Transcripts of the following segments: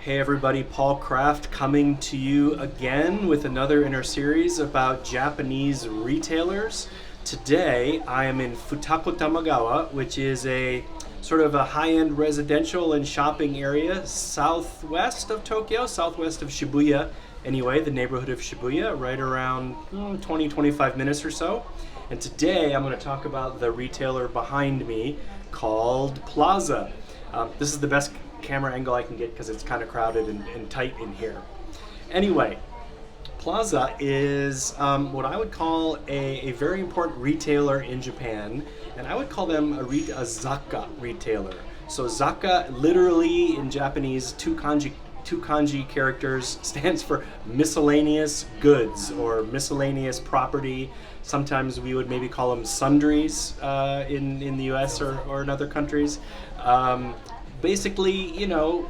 Hey everybody, Paul Kraft coming to you again with another in our series about Japanese retailers. Today I am in Futako Tamagawa, which is a sort of a high-end residential and shopping area southwest of Tokyo, southwest of Shibuya anyway, the neighborhood of Shibuya, right around 20-25 minutes or so. And today I'm going to talk about the retailer behind me called Plaza. This is the best camera angle I can get because it's kind of crowded and tight in here. Anyway, Plaza is what I would call a very important retailer in Japan, and I would call them a Zaka retailer. So Zaka, literally in Japanese, two kanji characters, stands for miscellaneous goods or miscellaneous property. Sometimes we would maybe call them sundries in the US or in other countries. Basically, you know,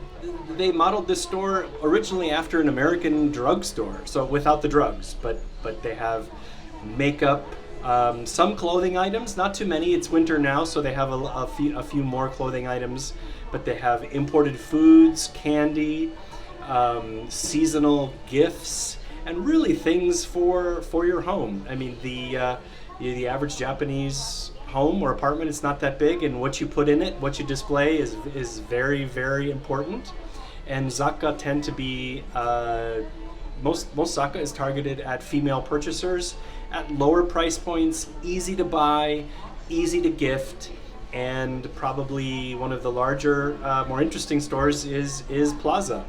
they modeled this store originally after an American drugstore, so without the drugs, but they have makeup, some clothing items, not too many. It's winter now, so they have a few more clothing items, but they have imported foods, candy, seasonal gifts, and really things for your home. I mean, the average Japanese home or apartment, it's not that big, and what you put in it, what you display is very, very important. And Zaka tend to be most Zaka is targeted at female purchasers at lower price points, easy to buy, easy to gift, and probably one of the larger, more interesting stores is Plaza.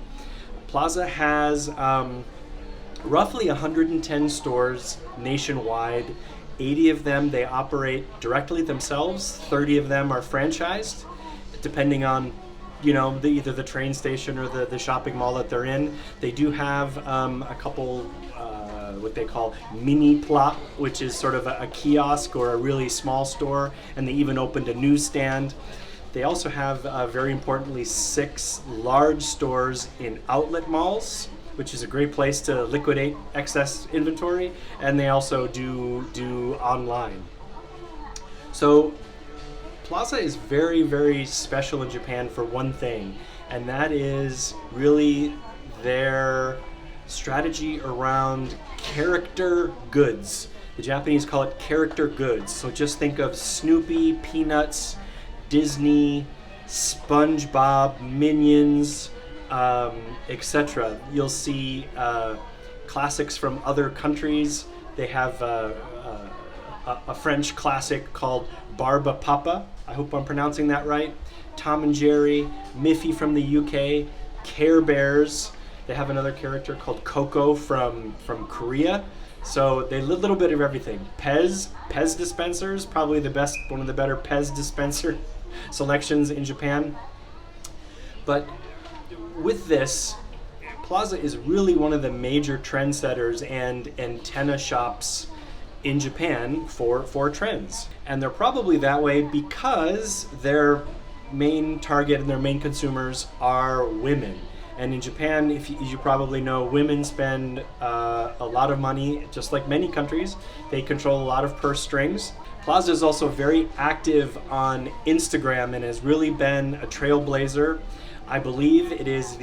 Plaza has roughly 110 stores nationwide. 80 of them they operate directly themselves, 30 of them are franchised, depending on, you know, either the train station or the shopping mall that they're in. They do have a couple, what they call mini plot, which is sort of a kiosk or a really small store, and they even opened a newsstand. They also have, very importantly, 6 large stores in outlet malls, which is a great place to liquidate excess inventory, and they also do online. So Plaza is very, very special in Japan for one thing, and that is really their strategy around character goods. The Japanese call it character goods. So just think of Snoopy, Peanuts, Disney, SpongeBob, Minions, etc. You'll see classics from other countries. They have a French classic called Barba Papa. I hope I'm pronouncing that right. Tom and Jerry, Miffy from the UK, Care Bears. They have another character called Coco from Korea. So they did a little bit of everything. Pez dispensers, probably one of the better Pez dispenser selections in Japan. But with this, Plaza is really one of the major trendsetters and antenna shops in Japan for trends. And they're probably that way because their main target and their main consumers are women. And in Japan, as you probably know, women spend a lot of money, just like many countries. They control a lot of purse strings. Plaza is also very active on Instagram and has really been a trailblazer. I believe it is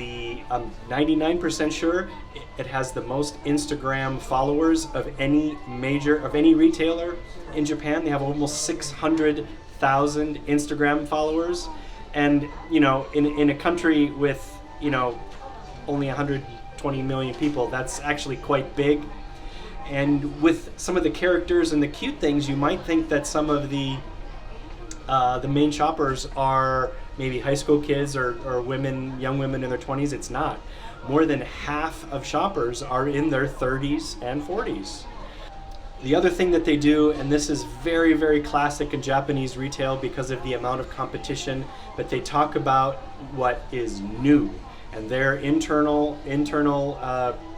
I'm 99% sure it has the most Instagram followers of any retailer in Japan. They have almost 600,000 Instagram followers. And, you know, in a country with, you know, only 120 million people, that's actually quite big. And with some of the characters and the cute things, you might think that some of the main shoppers are maybe high school kids or young women in their 20s. It's not. More than half of shoppers are in their 30s and 40s. The other thing that they do, and this is very, very classic in Japanese retail because of the amount of competition, but they talk about what is new. And their internal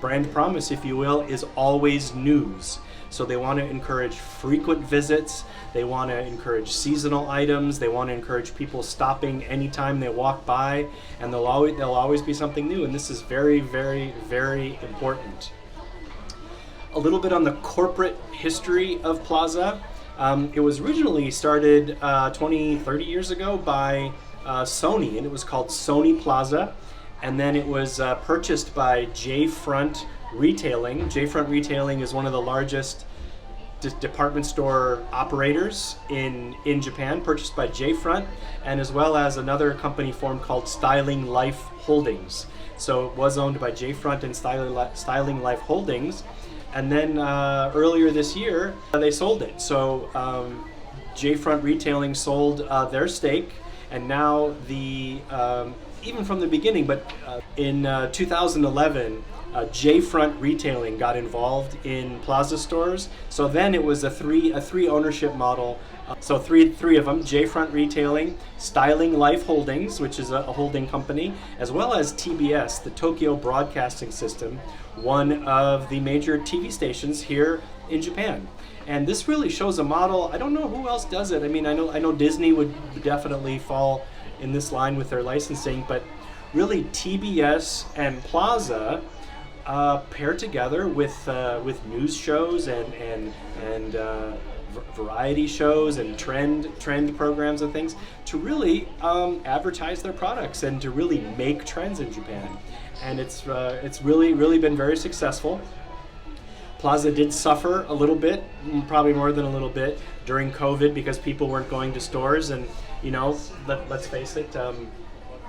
brand promise, if you will, is always news. So they want to encourage frequent visits. They want to encourage seasonal items. They want to encourage people stopping anytime they walk by, and there'll always be something new. And this is very, very, very important. A little bit on the corporate history of Plaza. It was originally started 20, 30 years ago by Sony, and it was called Sony Plaza. and then it was purchased by J-Front Retailing. J-Front Retailing is one of the largest department store operators in Japan, purchased by J-Front, and as well as another company formed called Styling Life Holdings. So it was owned by J-Front and Styling Life Holdings, and then earlier this year they sold it. So J-Front Retailing sold their stake, and now even from the beginning, but in 2011. J-Front Retailing got involved in Plaza stores. So then it was a three ownership model. So three of them: J-Front Retailing, Styling Life Holdings, which is a holding company, as well as TBS, the Tokyo Broadcasting System, one of the major TV stations here in Japan. And this really shows a model. I don't know who else does it. I mean, I know Disney would definitely fall in this line with their licensing, but really TBS and Plaza pair together with news shows and variety shows and trend programs and things to really advertise their products and to really make trends in Japan. And it's really been very successful. Plaza did suffer a little bit, probably more than a little bit, during COVID because people weren't going to stores, and let's face it,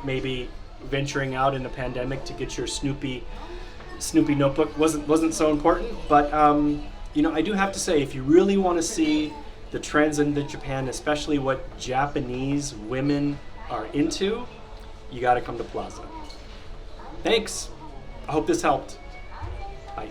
maybe venturing out in a pandemic to get your Snoopy notebook wasn't so important. But I do have to say, if you really want to see the trends into Japan, especially what Japanese women are into, you got to come to Plaza. Thanks. I hope this helped. Bye.